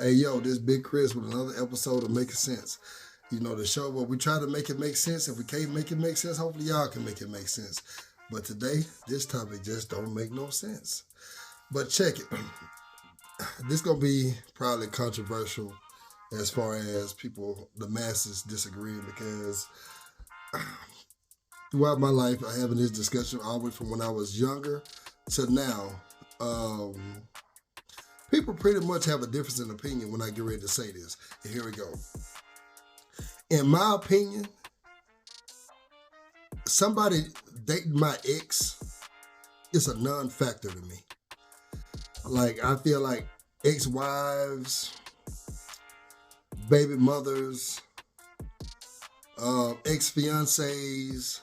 Hey, yo, this Big Chris with another episode of Making Sense. You know, the show where we try to make it make sense. If we can't make it make sense, hopefully y'all can make it make sense. But today, this topic just don't make no sense. But check it. This gonna be probably controversial as far as people, the masses disagreeing because throughout my life, I having this discussion all the way from when I was younger to now. Um, People pretty much have a difference in opinion when I get ready to say this. And here we go. In my opinion, somebody dating my ex is a non-factor to me. Like I feel like ex-wives, baby mothers, ex-fiancés,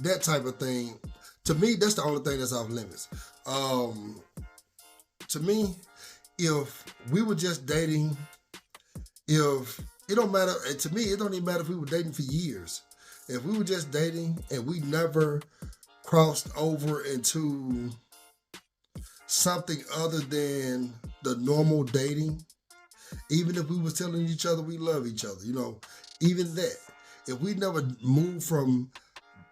that type of thing. To me, that's the only thing that's off limits. Um, to me, if we were just dating, if it don't matter to me, it don't even matter if we were dating for years. If we were just dating and we never crossed over into something other than the normal dating, even if we was telling each other we love each other, even that, if we never moved from,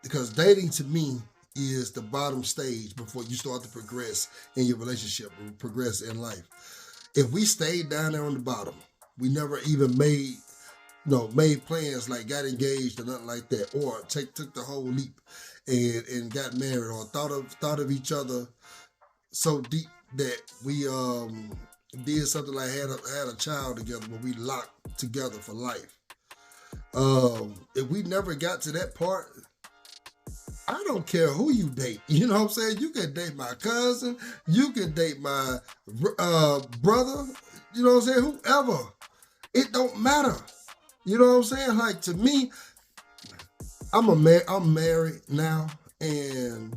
because dating to me is the bottom stage before you start to progress in your relationship, progress in life. If we stayed down there on the bottom, we never even made plans like got engaged or nothing like that, or took the whole leap and got married, or thought of each other so deep that we did something like had a child together where we locked together for life. If we never got to that part, I don't care who you date. You know what I'm saying? You can date my cousin. You can date my brother. You know what I'm saying? Whoever. It don't matter. You know what I'm saying? Like, to me, I'm married now, and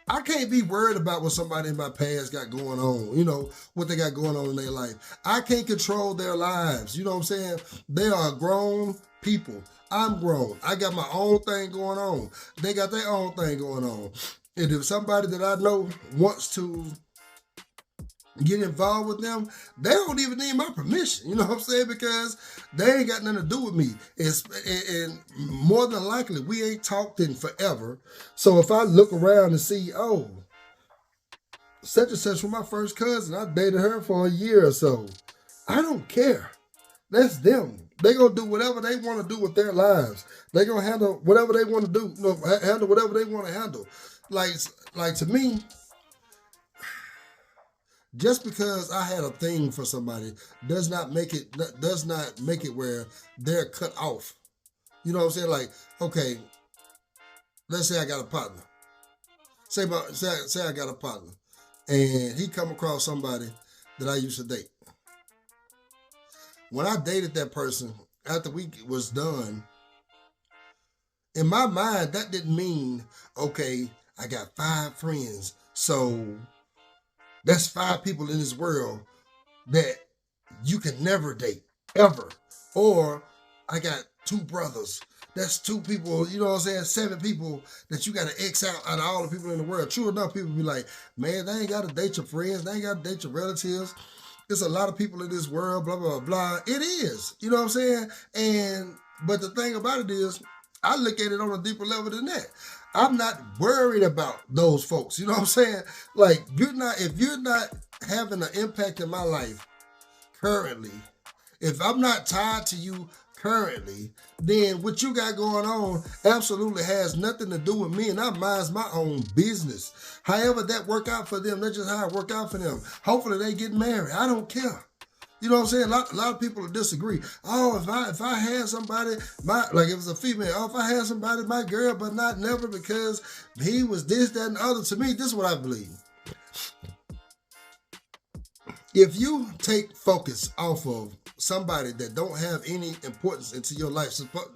I can't be worried about what somebody in my past got going on, what they got going on in their life. I can't control their lives. You know what I'm saying? They are grown people. I'm grown. I got my own thing going on. They got their own thing going on. And if somebody that I know wants to get involved with them, they don't even need my permission. You know what I'm saying? Because they ain't got nothing to do with me. And more than likely, we ain't talked in forever. So if I look around and see, oh, such and such was my first cousin, I dated her for a year or so, I don't care. That's them. They gonna do whatever they want to do with their lives. They gonna handle whatever they want to do. Handle whatever they want to handle. Like to me, just because I had a thing for somebody does not make it where they're cut off. You know what I'm saying? Like, okay, let's say I got a partner. Say I got a partner, and he come across somebody that I used to date. When I dated that person, after we was done, in my mind, that didn't mean, okay, I got 5 friends. So that's 5 people in this world that you can never date, ever. Or I got 2 brothers. That's 2 people, you know what I'm saying? 7 people that you got to X out of all the people in the world. True enough, people be like, man, they ain't got to date your friends. They ain't got to date your relatives. There's a lot of people in this world, blah, blah, blah. It is. You know what I'm saying? But the thing about it is, I look at it on a deeper level than that. I'm not worried about those folks. You know what I'm saying? Like, if you're not having an impact in my life currently, if I'm not tied to you currently, then what you got going on absolutely has nothing to do with me, and I mind my own business. However that work out for them, that's just how it work out for them. Hopefully they get married. I don't care. You know what I'm saying? A lot of people disagree. Oh, if I had somebody, like if it's a female, oh, if I had somebody, my girl, but not never because he was this, that, and the other. To me, this is what I believe. If you take focus off of somebody that don't have any importance into your life,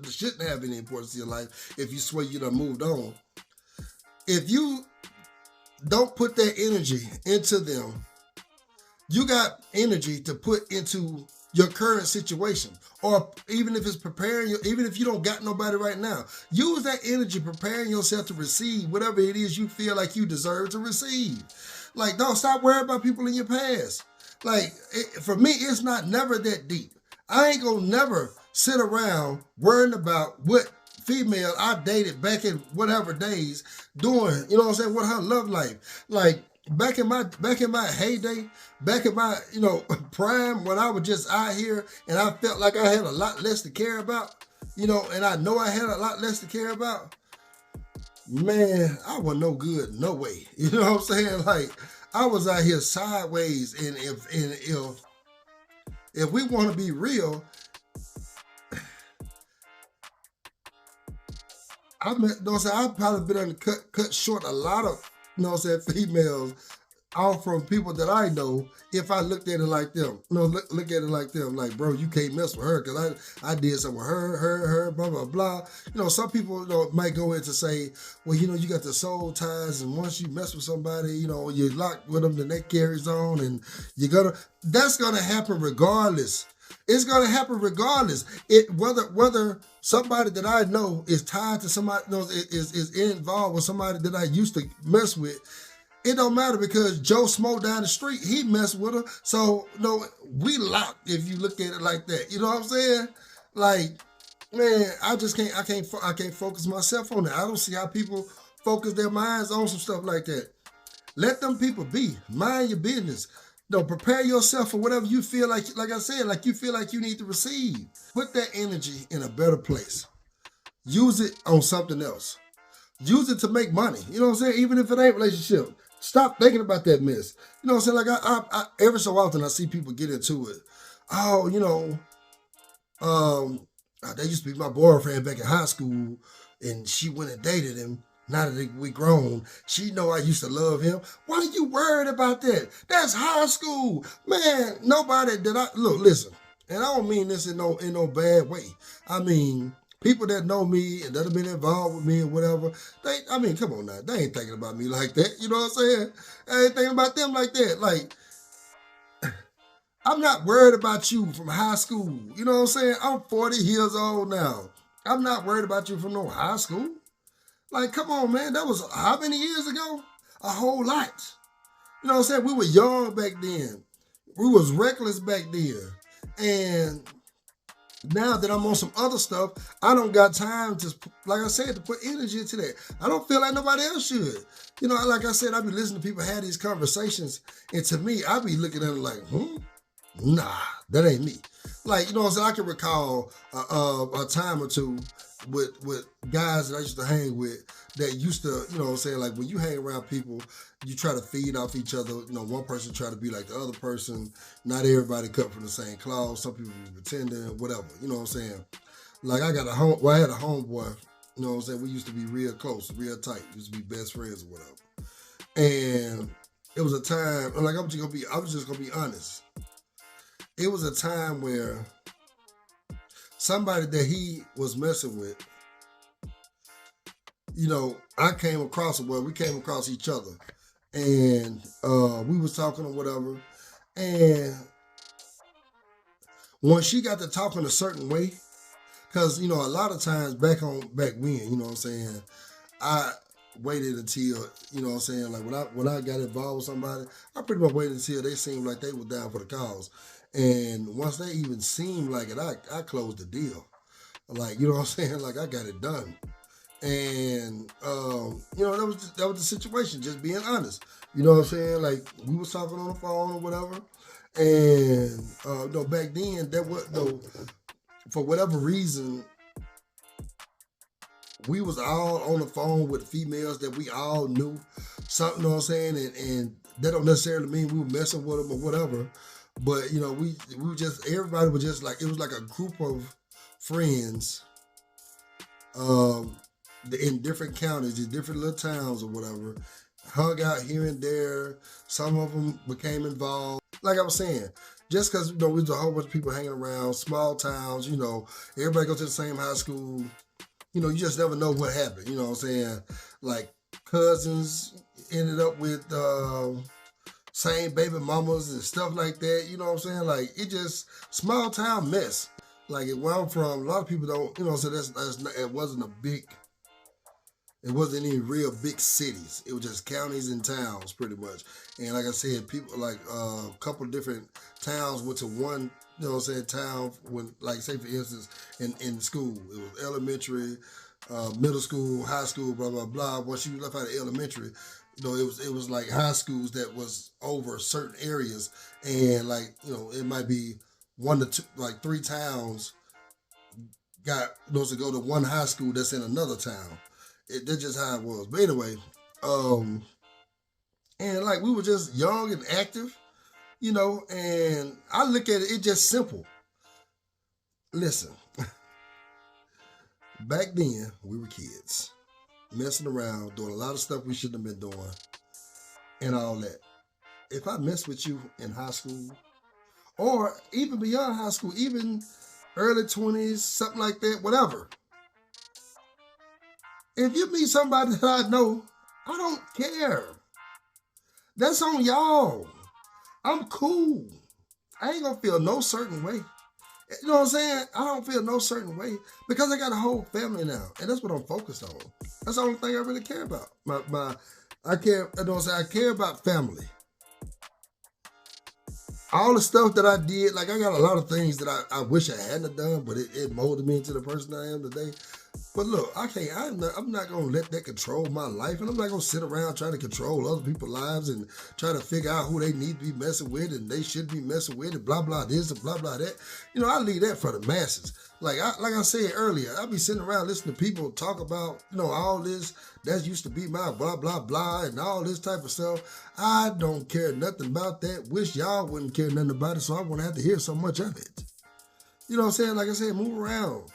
shouldn't have any importance in your life, if you swear you done moved on, if you don't put that energy into them, you got energy to put into your current situation, or even if it's preparing you, even if you don't got nobody right now, use that energy preparing yourself to receive whatever it is you feel like you deserve to receive. Like, don't stop worrying about people in your past. Like for me, it's not never that deep. I ain't gonna never sit around worrying about what female I dated back in whatever days doing. You know what I'm saying? What her love life like. Back in my heyday, back in my prime when I was just out here and I felt like I had a lot less to care about, and I know I had a lot less to care about. Man, I was no good, no way. You know what I'm saying? Like I was out here sideways, and if we want to be real, I've probably been able to cut short a lot of females out from people that I know if I looked at it like them. Look at it like them. Like, bro, you can't mess with her because I did something with her, blah, blah, blah. Some people might go in to say, well, you got the soul ties, and once you mess with somebody, you're locked with them, then that carries on, and that's gonna happen regardless. It's gonna happen regardless. Whether somebody that I know is tied to somebody, is involved with somebody that I used to mess with. It don't matter because Joe Smo down the street, he messed with her. So, we locked if you look at it like that. You know what I'm saying? Like, man, I can't focus myself on that. I don't see how people focus their minds on some stuff like that. Let them people be. Mind your business. Prepare yourself for whatever you feel like I said, like you feel like you need to receive. Put that energy in a better place. Use it on something else. Use it to make money. You know what I'm saying? Even if it ain't relationship. Stop thinking about that mess. You know what I'm saying? Like I every so often I see people get into it. Oh, they used to be my boyfriend back in high school, and she went and dated him. Now that we grown, she know I used to love him. Why are you worried about that? That's high school, man. Nobody that listen, and I don't mean this in no bad way. I mean, people that know me and that have been involved with me and whatever, come on now. They ain't thinking about me like that. You know what I'm saying? I ain't thinking about them like that. Like, I'm not worried about you from high school. You know what I'm saying? I'm 40 years old now. I'm not worried about you from no high school. Like, come on, man. That was how many years ago? A whole lot. You know what I'm saying? We were young back then. We was reckless back then. And now that I'm on some other stuff, I don't got time to, like I said, to put energy into that. I don't feel like nobody else should. Like I said, I be listening to people have these conversations, and to me, I be looking at it like, nah, that ain't me. Like, you know what I'm saying? I can recall a time or two with guys that I used to hang with that used to, you know what I'm saying, like when you hang around people, you try to feed off each other. One person try to be like the other person. Not everybody cut from the same cloth. Some people be pretending, whatever. You know what I'm saying? Like I had a homeboy, you know what I'm saying? We used to be real close, real tight. We used to be best friends or whatever. And it was a time, like I was just gonna be honest. It was a time where somebody that he was messing with, I came across we came across each other, and we was talking or whatever, and when she got to talking a certain way, because a lot of times back when, you know what I'm saying, I waited until, you know what I'm saying, like when I got involved with somebody, I pretty much waited until they seemed like they were down for the cause. And once they even seemed like it, I closed the deal. Like, you know what I'm saying? Like I got it done. And that was the situation, just being honest. You know what I'm saying? Like we was talking on the phone or whatever. And back then that was for whatever reason, we was all on the phone with females that we all knew. Something, you know what I'm saying? And that don't necessarily mean we were messing with them or whatever. But everybody was just like, it was like a group of friends in different counties, in different little towns or whatever, hung out here and there. Some of them became involved. Like I was saying, just because, we was a whole bunch of people hanging around, small towns, everybody goes to the same high school. You just never know what happened. You know what I'm saying? Like cousins ended up with same baby mamas and stuff like that. You know what I'm saying? Like it just small town mess. Like where I'm from, a lot of people don't. So it wasn't a big It wasn't any real big cities. It was just counties and towns, pretty much. And like I said, people like a couple of different towns went to one, you know what I'm saying, town when, like, say for instance, in school, it was elementary, middle school, high school, blah blah blah. Once you left out of elementary, it was like high schools that was over certain areas, and like it might be one to two, like three towns got those to go to one high school that's in another town. That's just how it was. But anyway, um, and like we were just young and active, and I look at it, it's just simple. Listen, back then we were kids, messing around, doing a lot of stuff we shouldn't have been doing, and all that. If I mess with you in high school, or even beyond high school, even early 20s, something like that, whatever. If you meet somebody that I know, I don't care. That's on y'all. I'm cool. I ain't gonna feel no certain way. You know what I'm saying? I don't feel no certain way because I got a whole family now, and that's what I'm focused on. That's the only thing I really care about. I care. You know what I'm saying? I care about family. All the stuff that I did, like I got a lot of things that I wish I hadn't done, but it molded me into the person I am today. But look, I can't. I'm not gonna let that control my life, and I'm not gonna sit around trying to control other people's lives and try to figure out who they need to be messing with and they should be messing with and blah blah this and blah blah that. I leave that for the masses. Like I said earlier, I be sitting around listening to people talk about all this that used to be my blah blah blah and all this type of stuff. I don't care nothing about that. Wish y'all wouldn't care nothing about it, so I wouldn't have to hear so much of it. You know what I'm saying? Like I said, move around.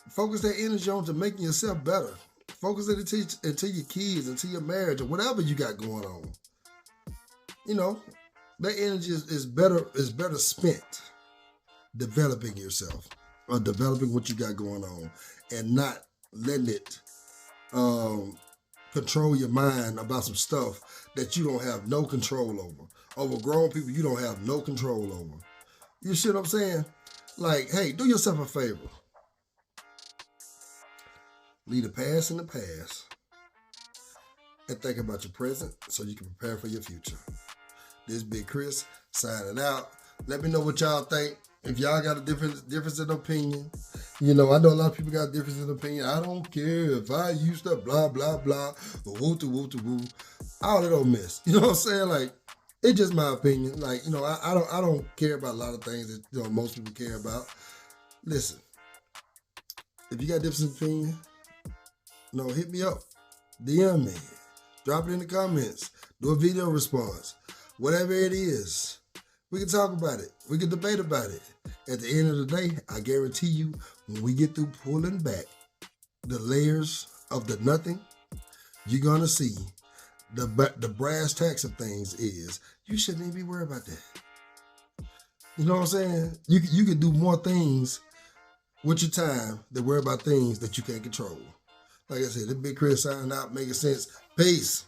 Focus that energy on to making yourself better. Focus it into your kids, into your marriage, or whatever you got going on. That energy is better spent developing yourself or developing what you got going on, and not letting it control your mind about some stuff that you don't have no control over. Over grown people, you don't have no control over. You see what I'm saying? Like, hey, do yourself a favor. Leave the past in the past and think about your present so you can prepare for your future. This Big Chris signing out. Let me know what y'all think. If y'all got a difference in opinion, I know a lot of people got a difference in opinion. I don't care if I used to blah blah blah or woo. All it don't miss. You know what I'm saying? Like, it's just my opinion. Like, I don't care about a lot of things that most people care about. Listen, if you got difference in opinion, hit me up. DM me. Drop it in the comments. Do a video response. Whatever it is. We can talk about it. We can debate about it. At the end of the day, I guarantee you, when we get through pulling back the layers of the nothing, you're going to see the brass tacks of things is you shouldn't even be worried about that. You know what I'm saying? You can do more things with your time than worry about things that you can't control. Like I said, this Big Chris signing out, making sense. Peace.